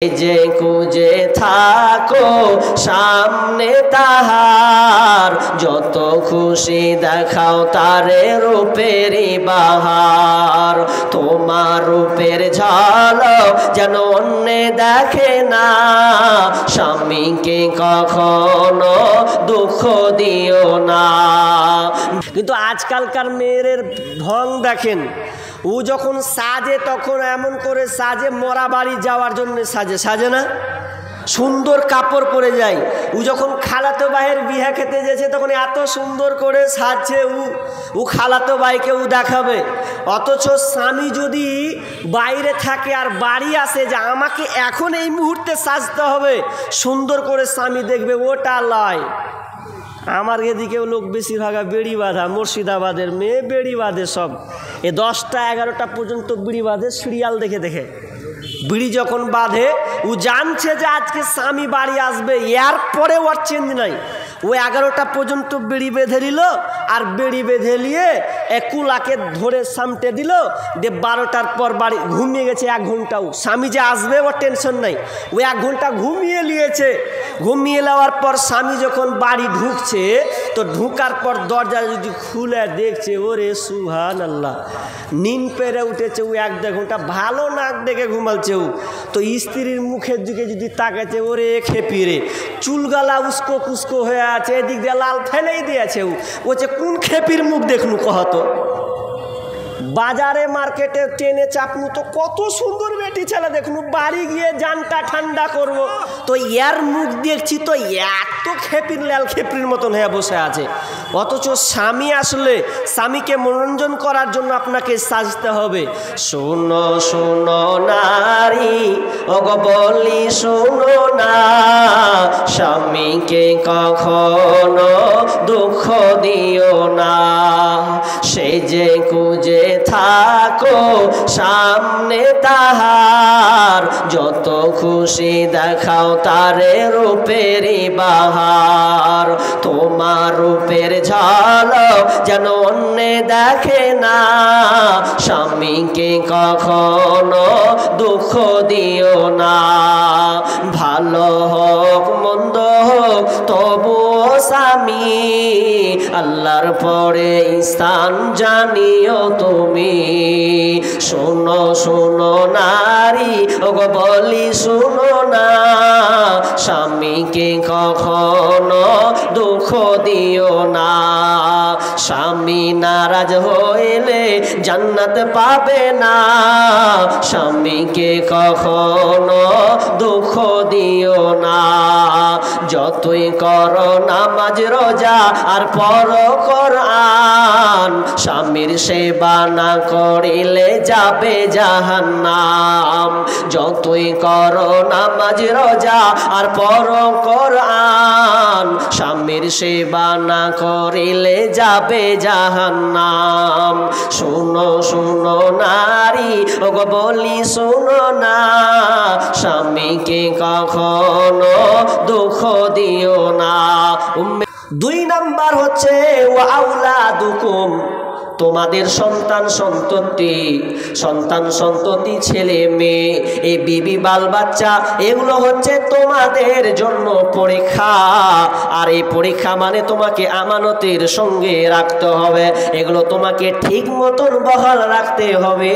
যে খুঁজে থাকো সামনে তাহার, যত খুশি দেখাও তারে রূপেরই বাহার। তোমার রূপের ঝলক যেন অন্যে দেখে না, স্বামীকে কখনো দুঃখ দিও না। কিন্তু আজকালকার মেয়ের ঢং দেখেন, ও যখন সাজে তখন এমন করে সাজে মরা বাড়ি যাওয়ার জন্য সাজে না, সুন্দর কাপড় পরে যায়। ও যখন খালাতো ভাইয়ের বিয়ে খেতে যেছে তখন এত সুন্দর করে সাজছে, ও খালাতো ভাইকে ও দেখাবে। অথচ স্বামী যদি বাইরে থাকে আর বাড়ি আসে যে আমাকে এখন এই মুহূর্তে সাজতে হবে, সুন্দর করে স্বামী দেখবে, ওটা লয়। আমার এদিকেও লোক বেশিরভাগ বেড়ি বাঁধা, মুর্শিদাবাদের মেয়ে বেড়ি বাঁধে সব। 10টা 11টা পর্যন্ত বিড়ি বাঁধে, সিরিয়াল দেখে দেখে। বিড়ি যখন বাঁধে ও জানছে যে আজকে স্বামী বাড়ি আসবে, এরপরে ওর চেঞ্জ নাই। ও 11টা পর্যন্ত বিড়ি বেঁধে নিল, আর বিড়ি বেঁধে নিয়ে কুলাকে ধরে সামটে দিল, দিয়ে 12টার পর বাড়ি ঘুমিয়ে গেছে 1 ঘন্টাও। স্বামী যে আসবে ওর টেনশন নাই, ও 1 ঘন্টা ঘুমিয়ে নিয়েছে। ঘুমিয়ে নেওয়ার পর স্বামী যখন বাড়ি ঢুকছে, তো ঢুকার পর দরজা যদি খুলে দেখছে, ওরে সুবহানাল্লাহ, নিন পেরে উঠেছে ও 1-1.5 ঘন্টা, ভালো নাক দেখে ঘুমালছে ও। তো স্ত্রীর মুখের দিকে যদি তাকাচ্ছে, ওরে খেপিরে, চুলগালা উস্কো কুস্কো হয়ে আছে, এদিক দিয়ে লাল ফেলেই দিয়েছে ও। বলছে কোন খেপির মুখ দেখনু কহতো। বাজারে মার্কেটে ট্রেনে চাপনু তো কত সুন্দর বেটি ছেলে দেখনু, বাড়ি গিয়ে জানটা ঠান্ডা করব, তো এর মুখ দেখছি তো এত খেপির লাল খেপির মতন হয়ে বসে আছে। অথচ স্বামী আসলে স্বামীকে মনোরঞ্জন করার জন্য আপনাকে সাজতে হবে। শোনো শোনো নারী, ওগো বলি শোনো না, স্বামীকে কখনো দুঃখ দিও না। সে যে খুঁজে থাকো সামনে তাহার, যত খুশি দেখাও তারে রূপেরই বাহার। তোমার রূপের ঝলক যেন অন্যে দেখে না, স্বামীকে কখনো দুঃখ দিও না। ভালো হোক মন্দ হোক তবুও স্বামী, আল্লাহর পরে স্থান জানিও তুমি। শোনো শোনো নারী, ওগো বলি শোনো না, স্বামীকে কখনো দুঃখ দিও না। স্বামী নারাজ হইলে জান্নাত পাবে না, স্বামীকে কখনো দুঃখ দিও না। যতই করো নামাজ রোজা আর পড়ো কোরআন, স্বামীর সেবা না করিলে যাবে জাহান্নাম। যতই করো নামাজ রোজা আর পড়ো কোরআন, স্বামীর সেবা না করিলে যাবে জাহান্নাম। শুনো শুনো নারী, ওগো বলি শুনো না, স্বামীকে কখনো দুঃখ দিও না। 2 নাম্বার হচ্ছে ওয়া আউলাদুকুম, তোমাদের সন্তান সন্ততি ছেলে মেয়ে, এই বিবি বাল বাচ্চা, এগুলো হচ্ছে তোমাদের জন্য পরীক্ষা। আর এই পরীক্ষা মানে তোমাকে আমানতের সঙ্গে রাখতে হবে, এগুলো তোমাকে ঠিক মতন বহাল রাখতে হবে।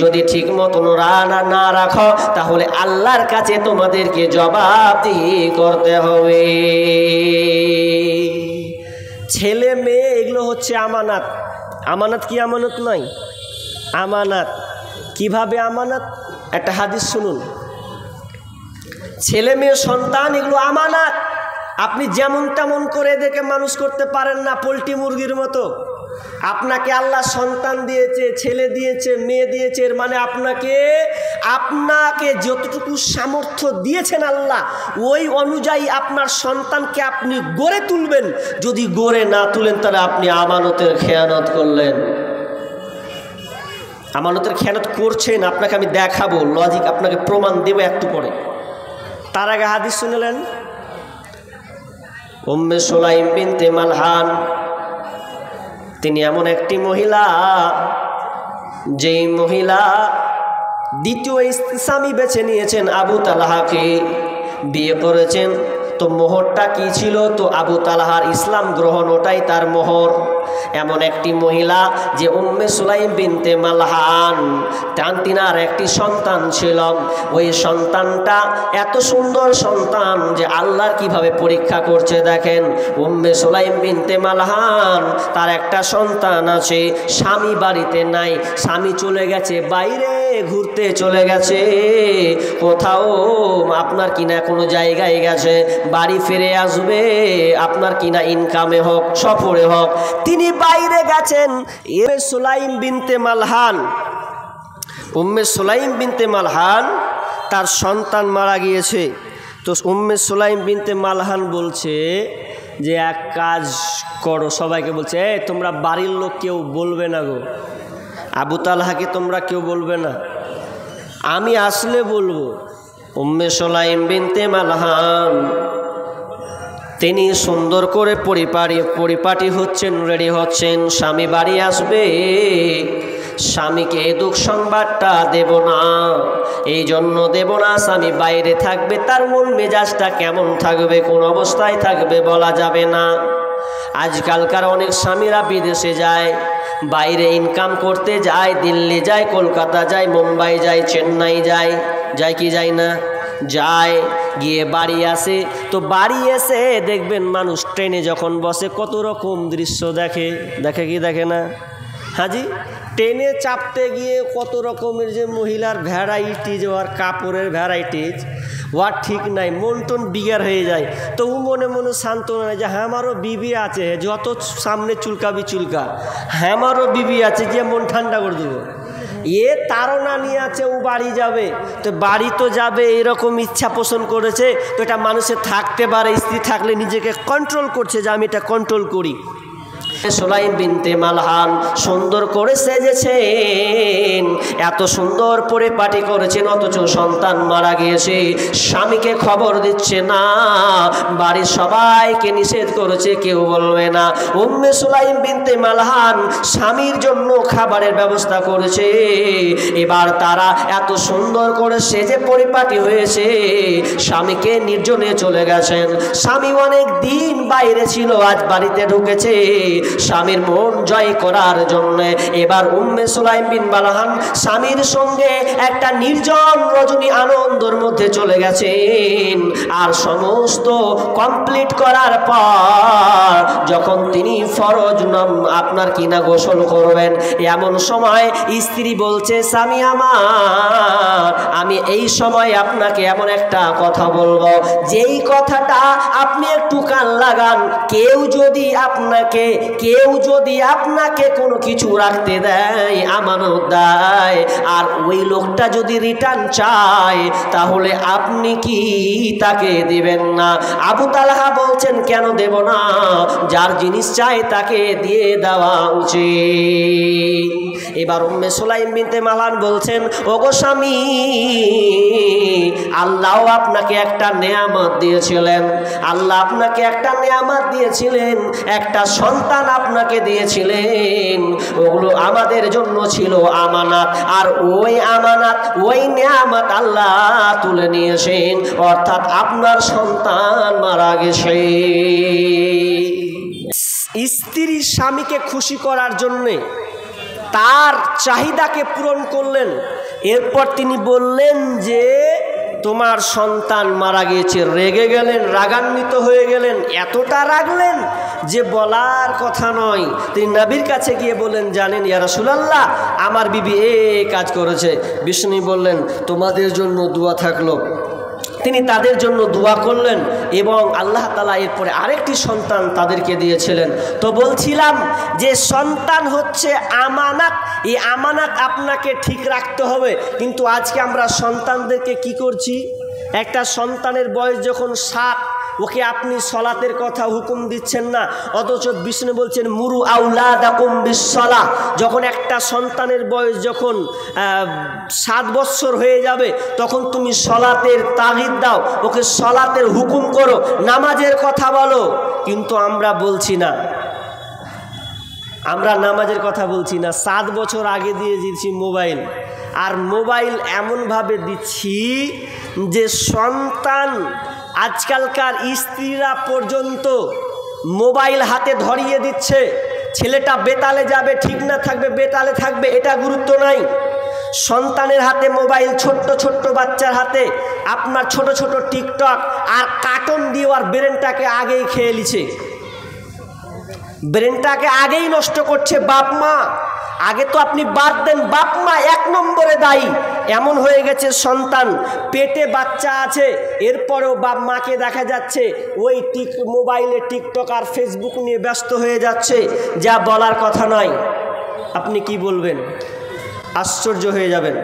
যদি ঠিক মতন না রাখো, তাহলে আল্লাহর কাছে তোমাদেরকে জবাবদিহি করতে হবে। ছেলে মেয়ে এগুলো হচ্ছে আমানত। আমানত কি আমানত নয়? আমানত। কিভাবে আমানত? একটা হাদিস শুনুন। ছেলে মেয়ে সন্তান এগুলো আমানত। আপনি যেমন তেমন করে দেখে মানুষ করতে পারেন না, পোল্ট্রি মুরগির মতো। আপনাকে আল্লাহ সন্তান দিয়েছে, ছেলে দিয়েছে, মেয়ে দিয়েছে, এর মানে আপনাকে যতটুকু সামর্থ্য দিয়েছেন আল্লাহ, ওই অনুযায়ী আপনার সন্তানকে আপনি গড়ে তুলবেন। যদি গড়ে না তুলেন, তাহলে আপনি আমানতের খেয়ানত করলেন। আমানতের খেয়ানত করছেন, আপনাকে আমি দেখাবো, লজিক আপনাকে প্রমাণ দেবো একটু পরে। তার আগে হাদিস শুনলেন, উম্মে সুলাইম বিনতে মালহান, তিনি এমন একটি মহিলা, যেই মহিলা দ্বিতীয় স্বামী বেছে নিয়েছেন আবু তালহাকে, বিয়ে করেছেন। তো মোহরটা কি ছিল? তো আবু তালহার ইসলাম গ্রহণ, ওটাই তার মোহর। এমন একটি মহিলা যে উম্মে সুলাইম বিনতে মালহান, তিনার একটি সন্তান ছিল। ওই সন্তানটা এত সুন্দর সন্তান যে আল্লাহর কিভাবে পরীক্ষা করছে দেখেন। উম্মে সুলাইম বিনতে মালহান, তার একটা সন্তান আছে, স্বামী বাড়িতে নাই, স্বামী চলে গেছে বাইরে ঘুরতে চলে গেছে, কোথাও আপনার কিনা কোনো জায়গায় গেছে, বাড়ি ফিরে আসবে আপনার কিনা ইনকামে হোক সফরে হোক, তিনি বাইরে গেছেন। উম্মে সুলাইম বিনতে মালহান, উম্মে সুলাইম বিনতে মালহান তার সন্তান মারা গিয়েছে। তো উম্মে সুলাইম বিনতে মালহান বলছে যে এক কাজ করো, সবাইকে বলছে তোমরা বাড়ির লোক কেউ বলবে না গো, আবু তালহাকে তোমরা কেউ বলবে না, আমি আসলে বলবো। উম্মে সুলাইম বিনতে মালহান তিনি সুন্দর করে পরিপাটি হচ্ছেন, রেডি হচ্ছেন, স্বামী বাড়ি আসবে, স্বামীকে দুঃখ সংবাদটা দেব না, এই জন্য দেব না, স্বামী বাইরে থাকবে, তার মন মেজাজটা কেমন থাকবে, কোন অবস্থায় থাকবে বলা যাবে না। আজকালকার অনেক স্বামীরা বিদেশে যায়, বাইরে ইনকাম করতে যায়, দিল্লি যায়, কলকাতা যায়, মুম্বাই যায়, চেন্নাই যায়, যায় কি যায় না? যায়, গিয়ে বাড়ি আসে। তো বাড়ি এসে দেখবেন মানুষ ট্রেনে যখন বসে কত রকম দৃশ্য দেখে, দেখে কি দেখে না? হাজি, ট্রেনে চাপতে গিয়ে কত রকমের যে মহিলার ভ্যারাইটিজ, ওর কাপড়ের ভ্যারাইটিজ, ওর ঠিক নাই, মন টন বিগার হয়ে যায়। তো ও মনে মনে সান্ত্বনা নেয় যে হ্যাঁ আমারও বিবি আছে, যত সামনে চুলকাবি চুলকা, হ্যাঁ আমারও বিবি আছে, যে মন ঠান্ডা করে দেবো। এ তারা নিয়ে আছে, ও বাড়ি যাবে, তো বাড়ি তো যাবে এরকম ইচ্ছা পোষণ করেছে, তো এটা মানুষের থাকতে পারে, স্ত্রী থাকলে নিজেকে কন্ট্রোল করছে যে আমি এটা কন্ট্রোল করি। সুলাইম বিনতে মালহান সুন্দর করে সেজেছেন, এত সুন্দর পরিপাটি করেছেন, অথচ সন্তান মারা গিয়েছে, স্বামীকে খবর দিচ্ছে না, বাড়ির সবাইকে নিষেধ করেছে কেউ বলবে না। উম্মে সুলাইম বিনতে মালহান স্বামীর জন্য খাবারের ব্যবস্থা করেছে। এবার তারা এত সুন্দর করে সেজে পরিপাটি হয়েছে, স্বামীকে নির্জনে চলে গেছেন। স্বামী অনেক দিন বাইরে ছিল, আজ বাড়িতে ঢুকেছে স্বামীর মন জয় করার জন্য। এবার উম্মে সুলাইম বিন মালহান স্বামীর সঙ্গে একটা নির্জন রজনী আনন্দের মধ্যে চলে গেছেন। আর সমস্ত কমপ্লিট করার পর যখন তিনি ফরজ আপনার কিনা গোসল করবেন, এমন সময় স্ত্রী বলছে স্বামী আমার, আমি এই সময় আপনাকে এমন একটা কথা বলবো, যেই কথাটা আপনি একটু কান লাগান, কেউ যদি আপনাকে কোনো কিছু রাখতে দেয়, আমানত দেয়, আর ওই লোকটা যদি রিটার্ন চায়, তাহলে আপনি কি তাকে দিবেন না? আবু তালহা বলছেন কেন দেব না, যার জিনিস চাই তাকে দিয়ে দেওয়া উচিত। এবার উম্মে সুলাইম বিনতে মালহান বলছেন ওগো স্বামী, আল্লাহ আপনাকে একটা নেয়ামত দিয়েছিলেন, আল্লাহ আপনাকে একটা নেয়ামত দিয়েছিলেন, একটা সন্তান আপনাকে দিয়েছিলেন, ওগুলো আমাদের জন্য ছিল আমানত, আর ওই আমানত ওই নেয়ামত আল্লাহ তুলে নিয়েছেন, অর্থাৎ আপনার সন্তান মারা গেছে। স্ত্রী স্বামীকে খুশি করার জন্যে তার চাহিদাকে পূরণ করলেন। এরপর তিনি বললেন যে তোমার সন্তান মারা গিয়েছে। রেগে গেলেন, রাগান্বিত হয়ে গেলেন, এতটা রাগলেন যে বলার কথা নয়। তিনি নবীর কাছে গিয়ে বললেন জানেন ইয়া রাসূলুল্লাহ, আমার বিবি এই কাজ করেছে। বিষ্ণু বললেন তোমাদের জন্য দোয়া থাকলো। তিনি তাদের জন্য দোয়া করলেন এবং আল্লাহ তাআলা এরপরে আরেকটি সন্তান তাদেরকে দিয়েছিলেন। তো বলছিলাম যে সন্তান হচ্ছে আমানত, এই আমানত আপনাকে ঠিক রাখতে হবে। কিন্তু আজকে আমরা সন্তানদেরকে কি করছি, একটা সন্তানের বয়স যখন 7, ওকে আপনি সলাতের কথা হুকুম দিচ্ছেন না, অথচ বিষ্ণু বলছেন মুরু আউলাদাকুম বিসসালাহ। যখন একটা সন্তানের বয়স যখন 7 বছর হয়ে যাবে, তখন তুমি সলাতের তাগিদ দাও, ওকে সলাতের হুকুম করো, নামাজের কথা বলো। কিন্তু আমরা বলছি না, আমরা নামাজের কথা বলছি না, 7 বছর আগে দিয়ে দিয়েছি মোবাইল, আর মোবাইল এমনভাবে দিচ্ছি যে সন্তান, আজকালকার স্ত্রীরা পর্যন্ত মোবাইল হাতে ধরিয়ে দিচ্ছে। ছেলেটা বেতালে যাবে, ঠিক না থাকবে, বেতালে থাকবে, এটা গুরুত্ব নাই। সন্তানের হাতে মোবাইল, ছোট্ট ছোট্ট বাচ্চার হাতে আপনার ছোট ছোট টিকটক আর কার্টুন দিয়ে আর ব্রেনটাকে আগেই খেয়ে নিছে, ব্রেনটাকে আগেই নষ্ট করছে বাপ মা। আগে তো আপনি বাদ দেন, বাপ মা 1 নম্বরে দায়ী। এমন হয়ে গেছে সন্তান, পেটে বাচ্চা আছে, এরপরেও বাপ মাকে দেখা যাচ্ছে ওই মোবাইলে টিকটক আর ফেসবুক নিয়ে ব্যস্ত হয়ে যাচ্ছে, যা বলার কথা নয়। আপনি কি বলবেন? আশ্চর্য হয়ে যাবেন।